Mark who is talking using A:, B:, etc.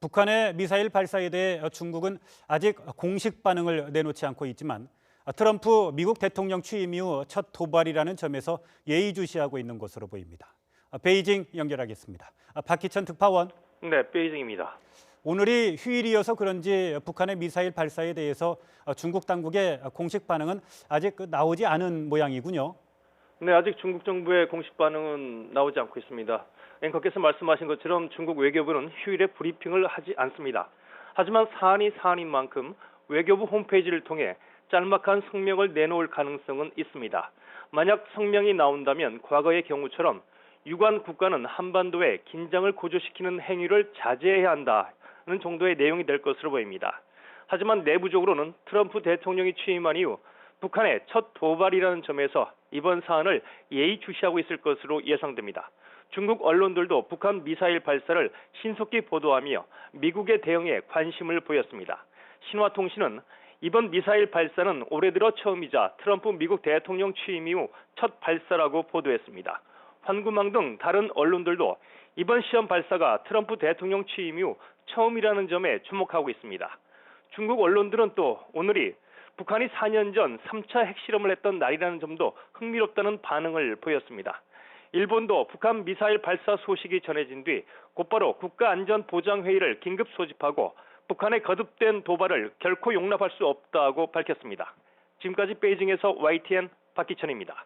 A: 북한의 미사일 발사에 대해 중국은 아직 공식 반응을 내놓지 않고 있지만 트럼프 미국 대통령 취임 이후 첫 도발이라는 점에서 예의주시하고 있는 것으로 보입니다. 베이징 연결하겠습니다. 박희천 특파원.
B: 네, 베이징입니다.
A: 오늘이 휴일이어서 그런지 북한의 미사일 발사에 대해서 중국 당국의 공식 반응은 아직 나오지 않은 모양이군요.
B: 네, 아직 중국 정부의 공식 반응은 나오지 않고 있습니다. 앵커께서 말씀하신 것처럼 중국 외교부는 휴일에 브리핑을 하지 않습니다. 하지만 사안이 사안인 만큼 외교부 홈페이지를 통해 짤막한 성명을 내놓을 가능성은 있습니다. 만약 성명이 나온다면 과거의 경우처럼 유관 국가는 한반도에 긴장을 고조시키는 행위를 자제해야 한다는 정도의 내용이 될 것으로 보입니다. 하지만 내부적으로는 트럼프 대통령이 취임한 이후 북한의 첫 도발이라는 점에서 이번 사안을 예의주시하고 있을 것으로 예상됩니다. 중국 언론들도 북한 미사일 발사를 신속히 보도하며 미국의 대응에 관심을 보였습니다. 신화통신은 이번 미사일 발사는 올해 들어 처음이자 트럼프 미국 대통령 취임 이후 첫 발사라고 보도했습니다. 환구망 등 다른 언론들도 이번 시험 발사가 트럼프 대통령 취임 이후 처음이라는 점에 주목하고 있습니다. 중국 언론들은 또 오늘이 북한이 4년 전 3차 핵실험을 했던 날이라는 점도 흥미롭다는 반응을 보였습니다. 일본도 북한 미사일 발사 소식이 전해진 뒤 곧바로 국가안전보장회의를 긴급 소집하고 북한의 거듭된 도발을 결코 용납할 수 없다고 밝혔습니다. 지금까지 베이징에서 YTN 박기천입니다.